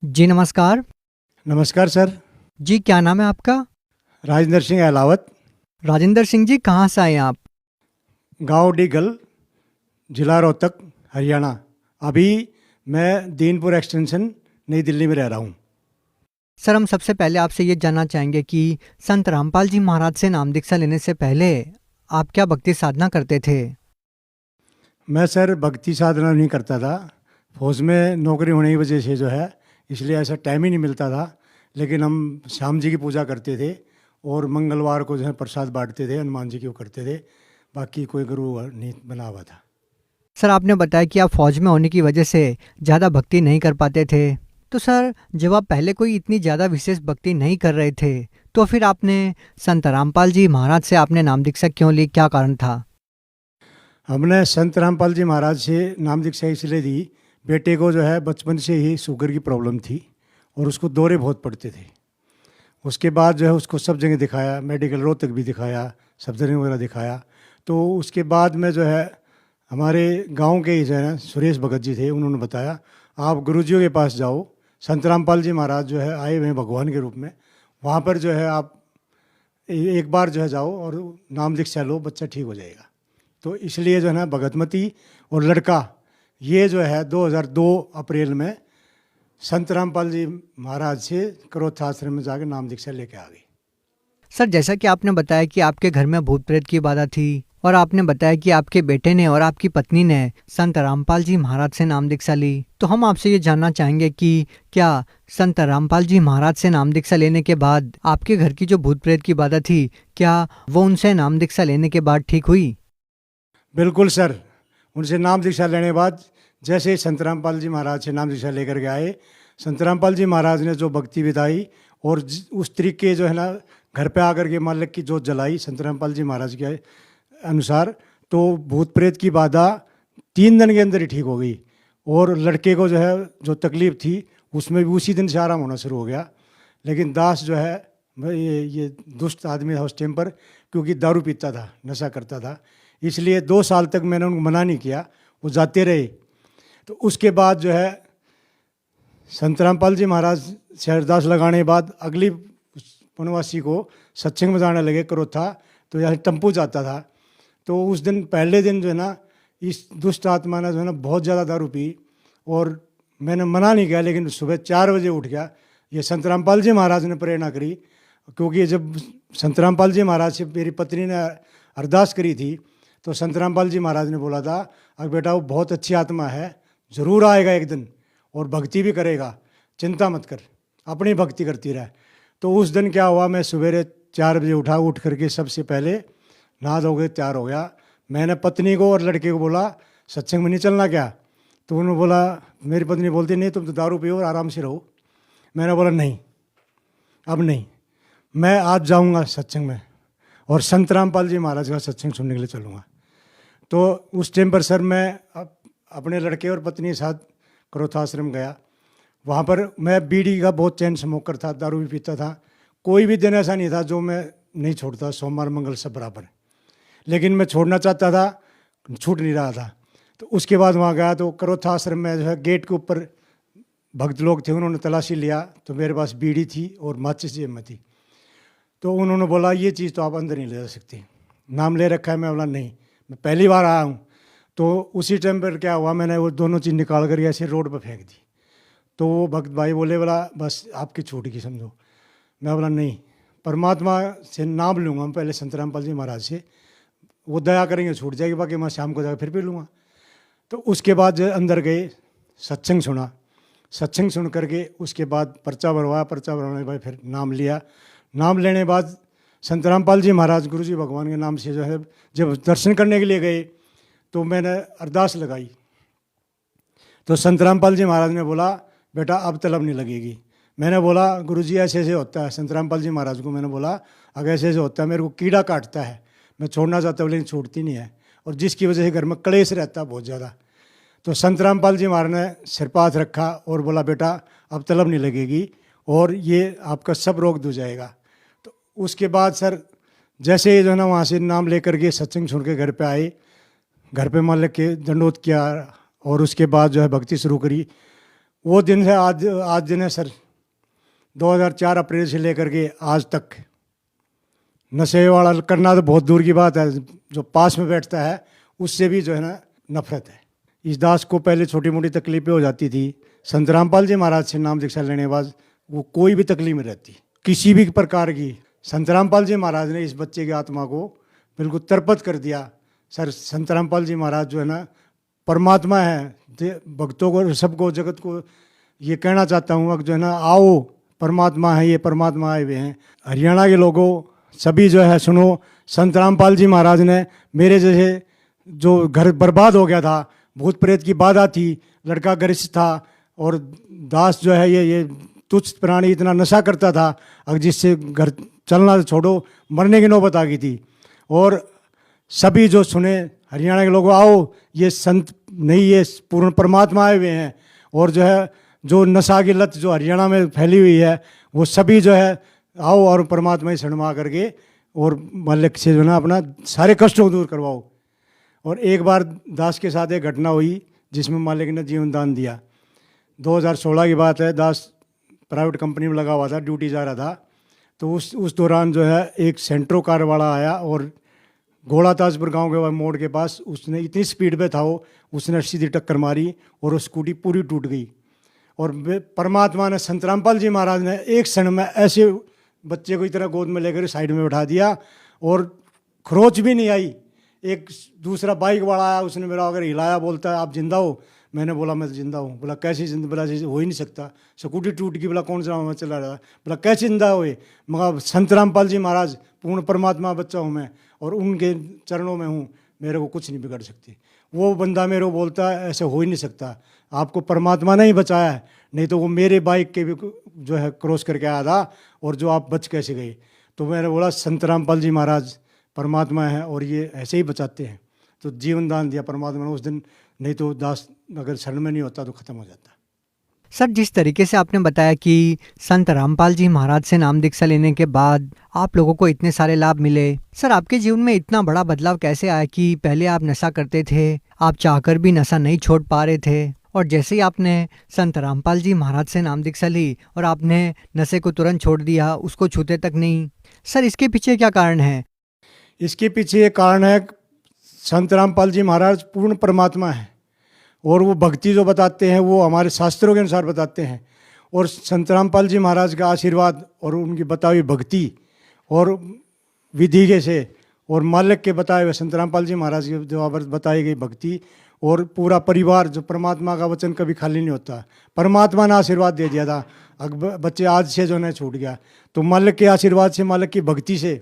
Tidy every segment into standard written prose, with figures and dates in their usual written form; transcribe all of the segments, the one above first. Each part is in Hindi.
जी नमस्कार। नमस्कार सर। जी क्या नाम है आपका? राजेंद्र सिंह अहलावत, राजेंद्र सिंह जी, कहाँ से आए हैं आप? गांव डीगल, जिला रोहतक, हरियाणा। अभी मैं दीनपुर एक्सटेंशन नई दिल्ली में रह रहा हूँ। सर हम सबसे पहले आपसे ये जानना चाहेंगे कि संत रामपाल जी महाराज से नाम दीक्षा लेने से पहले आप क्या भक्ति साधना करते थे? मैं सर भक्ति साधना नहीं करता था। फौज में नौकरी होने की वजह से जो है, इसलिए ऐसा टाइम ही नहीं मिलता था। लेकिन हम श्याम जी की पूजा करते थे और मंगलवार को जो है प्रसाद बांटते थे, हनुमान जी की वो करते थे। बाकी कोई गुरु नहीं बना हुआ था। सर आपने बताया कि आप फौज में होने की वजह से ज़्यादा भक्ति नहीं कर पाते थे। तो सर जब आप पहले कोई इतनी ज़्यादा विशेष भक्ति नहीं कर रहे थे तो फिर आपने संत रामपाल जी महाराज से आपने नाम दीक्षा क्यों ली, क्या कारण था? हमने संत रामपाल जी महाराज से नाम दीक्षा इसलिए दी, बेटे को जो है बचपन से ही शुगर की प्रॉब्लम थी और उसको दौरे बहुत पड़ते थे। उसके बाद जो है उसको सब जगह दिखाया, मेडिकल रोहतक भी दिखाया, सब जगह वगैरह दिखाया। तो उसके बाद में जो है हमारे गांव के ही जो है ना सुरेश भगत जी थे, उन्होंने बताया आप गुरुजियों के पास जाओ, संत रामपाल जी महाराज जो है आए हुए हैं भगवान के रूप में, वहाँ पर जो है आप एक बार जो है जाओ और नाम दीक्षा लो, बच्चा ठीक हो जाएगा। तो इसलिए जो है ना भगतमती और लड़का ये जो है 2002 अप्रैल में संत रामपाल जी महाराज से करोथा आश्रम में जाकर नाम दीक्षा लेके आ गई। सर जैसा कि आपने बताया कि आपके घर में भूत प्रेत की बाधा थी और आपने बताया कि आपके बेटे ने और आपकी पत्नी ने संत रामपाल जी महाराज से नाम दीक्षा ली, तो हम आपसे ये जानना चाहेंगे कि क्या संत रामपाल जी महाराज से नाम दीक्षा लेने के बाद आपके घर की जो भूत प्रेत की बाधा थी, क्या वो उनसे नाम दीक्षा लेने के बाद ठीक हुई? बिल्कुल सर, उनसे नाम दीक्षा लेने के बाद जैसे ही संत रामपाल जी महाराज से नाम दीक्षा लेकर के आए, संत रामपाल जी महाराज ने जो भक्ति बिताई और उस तरीके जो है ना घर पे आकर के मालिक की जोत जलाई संत रामपाल जी महाराज के अनुसार, तो भूत प्रेत की बाधा 3 दिन के अंदर ही ठीक हो गई। और लड़के को जो है जो तकलीफ थी उसमें भी उसी दिन से आराम होना शुरू हो गया। लेकिन दास जो है ये दुष्ट आदमी था उस टाइम पर, क्योंकि दारू पीता था, नशा करता था, इसलिए 2 साल तक मैंने उनको मना नहीं किया, वो जाते रहे। तो उसके बाद जो है संत रामपाल जी महाराज से अरदास लगाने के बाद अगली वनवासी को सत्संग में जाने लगे करोथा, तो यहाँ टेम्पू जाता था। तो उस दिन पहले दिन जो है ना इस दुष्ट आत्मा ने जो है ना बहुत ज़्यादा दारू पी और मैंने मना नहीं किया, लेकिन सुबह 4 बजे उठ गया। ये संत रामपाल जी महाराज ने प्रेरणा करी, क्योंकि जब संत रामपाल जी महाराज से मेरी पत्नी ने अरदास करी थी तो संत रामपाल जी महाराज ने बोला था अगर बेटा वो बहुत अच्छी आत्मा है, ज़रूर आएगा एक दिन और भक्ति भी करेगा, चिंता मत कर, अपनी भक्ति करती रह। तो उस दिन क्या हुआ, मैं सवेरे 4 बजे उठा, उठ करके सबसे पहले नहा धो के तैयार हो गया। मैंने पत्नी को और लड़के को बोला सत्संग में नहीं चलना क्या? तो उन्होंने बोला, मेरी पत्नी बोलती नहीं तुम तो दारू पियो और आराम से रहो। मैंने बोला नहीं, अब नहीं, मैं आज जाऊंगा सत्संग में और संत रामपाल जी महाराज का सत्संग सुनने के लिए चलूँगा। तो उस टाइम पर सर मैं अपने लड़के और पत्नी के साथ करोथा आश्रम गया। वहाँ पर मैं बीड़ी का बहुत चैन स्मोकर था, दारू भी पीता था, कोई भी दिन ऐसा नहीं था जो मैं नहीं छोड़ता, सोमवार मंगल सब बराबर। लेकिन मैं छोड़ना चाहता था, छूट नहीं रहा था। तो उसके बाद वहाँ गया तो करोथा आश्रम में जो है गेट के ऊपर भक्त लोग थे, उन्होंने तलाशी लिया तो मेरे पास बीड़ी थी और माचिस जेब में थी। तो उन्होंने बोला ये चीज़ तो आप अंदर नहीं ले जा सकते, नाम ले रखा है। मैं बोला नहीं, मैं पहली बार आया हूँ। तो उसी टाइम पर क्या हुआ, मैंने वो दोनों चीज़ निकाल कर ऐसे रोड पर फेंक दी। तो वो भक्त भाई बोले बोला बस आपकी छूट की समझो। मैं बोला नहीं, परमात्मा से नाम लूँगा मैं पहले संत रामपाल जी महाराज से, वो दया करेंगे छूट जाएगी, बाकी मैं शाम को जाकर फिर पी लूँगा। तो उसके बाद जो अंदर गए, सत्संग सुना, सत्संग सुन करके उसके बाद पर्चा भरवाया, पर्चा भरवाने के बाद फिर नाम लिया। नाम लेने के बाद संत रामपाल जी महाराज गुरु जी भगवान के नाम से जो है जब दर्शन करने के लिए गए तो मैंने अरदास लगाई। तो संत रामपाल जी महाराज ने बोला बेटा अब तलब नहीं लगेगी। मैंने बोला गुरुजी ऐसे ऐसे होता है। संत रामपाल जी महाराज को मैंने बोला अगर ऐसे ऐसे होता है, मेरे को कीड़ा काटता है, मैं छोड़ना चाहता हूँ लेकिन छूटती नहीं है, और जिसकी वजह से घर में क्लेश रहता है बहुत ज़्यादा। तो संत रामपाल जी महाराज ने सिर पर हाथ रखा और बोला बेटा अब तलब नहीं लगेगी और ये आपका सब रोग धुल जाएगा। तो उसके बाद सर जैसे जो है ना वहाँ से नाम लेकर के सत्संग सुन के घर पे आए, घर पे मालिक के दंडोत किया और उसके बाद जो है भक्ति शुरू करी। वो दिन है आज दिन है सर। 2004 अप्रैल से लेकर के आज तक नशे वाला करना तो बहुत दूर की बात है, जो पास में बैठता है उससे भी जो है ना नफरत है। इस दास को पहले छोटी मोटी तकलीफें हो जाती थी, संत रामपाल जी महाराज से नाम दीक्षा लेने के बाद वो कोई भी तकलीफ नहीं रहती किसी भी प्रकार की। संत रामपाल जी महाराज ने इस बच्चे की आत्मा को बिल्कुल तरपत कर दिया। सर संत रामपाल जी महाराज जो है ना परमात्मा है। भक्तों को, सबको, जगत को ये कहना चाहता हूँ कि जो है ना आओ, परमात्मा है, ये परमात्मा आए हुए हैं। हरियाणा के लोगों सभी जो है सुनो, संत रामपाल जी महाराज ने मेरे जैसे जो घर बर्बाद हो गया था, भूत प्रेत की बाधा थी, लड़का गरिष्ठ था और दास जो है ये तुच्छ प्राणी इतना नशा करता था और जिससे घर चलना तो छोड़ो मरने की नौबत आ गई थी। और सभी जो सुने हरियाणा के लोग, आओ ये संत नहीं, ये पूर्ण परमात्मा आए हुए हैं। और जो है जो नशा की लत जो हरियाणा में फैली हुई है वो सभी जो है आओ और परमात्मा ही शरणमा करके और मालिक से जो है ना अपना सारे कष्टों को दूर करवाओ। और एक बार दास के साथ एक घटना हुई जिसमें मालिक ने जीवन दान दिया। 2016 की बात है, दास प्राइवेट कंपनी में लगा हुआ था, ड्यूटी जा रहा था। तो उस दौरान जो है एक सेंट्रो कार वाला आया और घोड़ा ताजपुर गांव के मोड़ के पास उसने इतनी स्पीड पे था उसने सीधी टक्कर मारी और वो स्कूटी पूरी टूट गई। और परमात्मा ने, संत रामपाल जी महाराज ने एक क्षण में ऐसे बच्चे को इतना गोद में लेकर साइड में बैठा दिया और खरोच भी नहीं आई। एक दूसरा बाइक वाला आया, उसने मेरा अगर हिलाया, बोलता है आप जिंदा हो? मैंने बोला मैं जिंदा हूँ। बोला कैसे जिंदा? बोला हो ही नहीं सकता, स्कूटी टूट गई। बोला कौन सा मैं चला रहा? बोला कैसे जिंदा हुए? मगर संत रामपाल जी महाराज पूर्ण परमात्मा बच्चा हूँ मैं और उनके चरणों में हूँ, मेरे को कुछ नहीं बिगड़ सकती। वो बंदा मेरे को बोलता है ऐसे हो ही नहीं सकता, आपको परमात्मा ने ही बचाया है, नहीं तो वो मेरे बाइक के भी जो है क्रॉस करके आया था और जो आप बच कैसे गए? तो मैंने बोला संत रामपाल जी महाराज परमात्मा है और ये ऐसे ही बचाते हैं। तो जीवन दान दिया परमात्मा ने उस दिन, नहीं तो दास अगर शरण में नहीं होता तो ख़त्म हो जाता। सर जिस तरीके से आपने बताया कि संत रामपाल जी महाराज से नाम दीक्षा लेने के बाद आप लोगों को इतने सारे लाभ मिले, सर आपके जीवन में इतना बड़ा बदलाव कैसे आया कि पहले आप नशा करते थे, आप चाहकर भी नशा नहीं छोड़ पा रहे थे, और जैसे ही आपने संत रामपाल जी महाराज से नाम दीक्षा ली और आपने नशे को तुरंत छोड़ दिया, उसको छूते तक नहीं, सर इसके पीछे क्या कारण है? इसके पीछे एक कारण है, संत रामपाल जी महाराज पूर्ण परमात्मा है और वो भक्ति जो बताते हैं वो हमारे शास्त्रों के अनुसार बताते हैं। और संत रामपाल जी महाराज का आशीर्वाद और उनकी बताई हुई भक्ति और विधि के से और मालिक के बताए हुए संत रामपाल जी महाराज की जो बताई गई भक्ति और पूरा परिवार, जो परमात्मा का वचन कभी खाली नहीं होता। परमात्मा ने आशीर्वाद दे दिया था, बच्चे आज से जो है छूट गया, तो मालिक के आशीर्वाद से, मालिक की भक्ति से,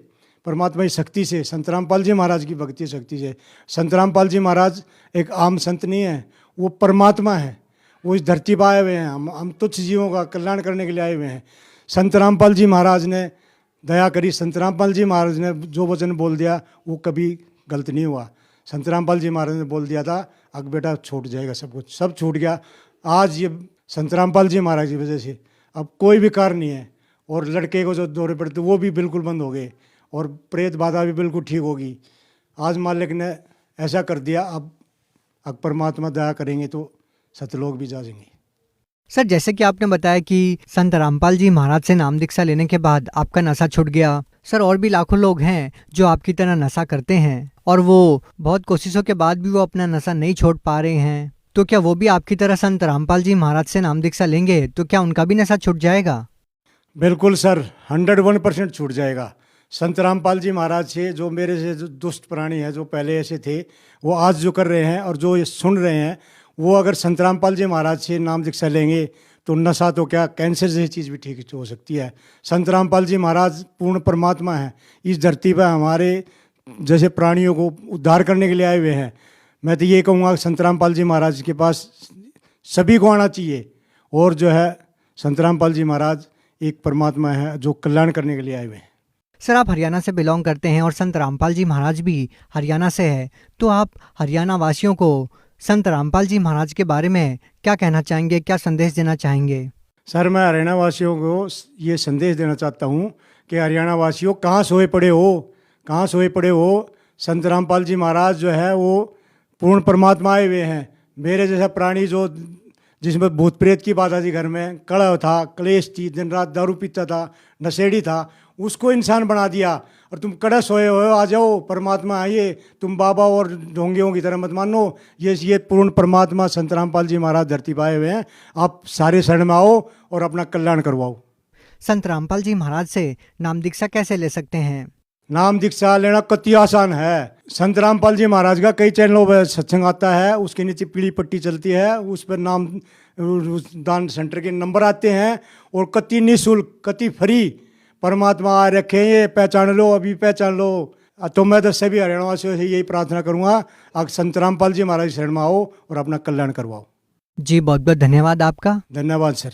परमात्मा की शक्ति से, संत रामपाल जी महाराज की भक्ति शक्ति से। संत रामपाल जी महाराज एक आम संत नहीं है, वो परमात्मा है, वो इस धरती पर आए हुए हैं, हम तुच्छ जीवों का कल्याण करने के लिए आए हुए हैं। संत रामपाल जी महाराज ने दया करी, संत रामपाल जी महाराज ने जो वचन बोल दिया वो कभी गलत नहीं हुआ। संत रामपाल जी महाराज ने बोल दिया था अग बेटा छूट जाएगा सब कुछ, सब छूट गया। आज ये संत रामपाल जी महाराज की वजह से अब कोई भी कार्य नहीं है। और लड़के को जो दौरे पड़ते वो भी बिल्कुल बंद हो गए और प्रेत बाधा भी बिल्कुल ठीक होगी। आज मालिक ने ऐसा कर दिया, अब परमात्मा दया करेंगे तो सतलोक भी जाएंगे। सर जैसे कि आपने बताया कि संत रामपाल जी महाराज से नाम दीक्षा लेने के बाद आपका नशा छूट गया, सर और भी लाखों लोग हैं जो आपकी तरह नशा करते हैं और वो बहुत कोशिशों के बाद भी वो अपना नशा नहीं छोड़ पा रहे हैं, तो क्या वो भी आपकी तरह संत रामपाल जी महाराज से नाम दीक्षा लेंगे तो क्या उनका भी नशा छूट जाएगा? बिल्कुल सर, 101% छूट जाएगा। संत रामपाल जी महाराज से जो मेरे से जो दुष्ट प्राणी है, जो पहले ऐसे थे, वो आज जो कर रहे हैं और जो ये सुन रहे हैं, वो अगर संत रामपाल जी महाराज से नाम दीक्षा लेंगे तो नशा तो क्या, कैंसर जैसी चीज़ भी ठीक हो सकती है। संत रामपाल जी महाराज पूर्ण परमात्मा है, इस धरती पर हमारे जैसे प्राणियों को उद्धार करने के लिए आए हुए हैं। मैं तो ये कहूँगा संत रामपाल जी महाराज के पास सभी को आना चाहिए। और जो है संत रामपाल जी महाराज एक परमात्मा है जो कल्याण करने के लिए आए हुए हैं। सर आप हरियाणा से बिलोंग करते हैं और संत रामपाल जी महाराज भी हरियाणा से है, तो आप हरियाणा वासियों को संत रामपाल जी महाराज के बारे में क्या कहना चाहेंगे, क्या संदेश देना चाहेंगे? सर मैं हरियाणा वासियों को ये संदेश देना चाहता हूँ कि हरियाणा वासियों कहाँ सोए पड़े हो, कहाँ सोए पड़े हो। संत रामपाल जी महाराज जो है वो पूर्ण परमात्मा आए हुए हैं। मेरे जैसा प्राणी जो जिसमें भूत प्रेत की बात थी, घर में कलह था, क्लेश थी, दिन रात दारू पीता था, नशेड़ी था, उसको इंसान बना दिया। और तुम कड़े सोए हो, आ जाओ, परमात्मा आइए, तुम बाबा और ढोंगियों की तरह मत मानो, ये पूर्ण परमात्मा संत रामपाल जी महाराज धरती पाए हुए हैं। आप सारे शरण में आओ और अपना कल्याण करवाओ। संत रामपाल जी महाराज से नाम दीक्षा कैसे ले सकते हैं? नाम दीक्षा लेना कति आसान है। संत रामपाल जी महाराज का कई चैनलों पर सत्संग आता है, उसके नीचे पीली पट्टी चलती है, उस पर नाम उस दान सेंटर के नंबर आते हैं, और कति निःशुल्क, कति फ्री परमात्मा आ रखे, ये पहचान लो, अभी पहचान लो। तो मैं तो सभी हरियाणा वासियों से यही प्रार्थना करूंगा, आप संत रामपाल जी महाराज शरण में आओ और अपना कल्याण करवाओ। जी बहुत बहुत धन्यवाद आपका। धन्यवाद सर।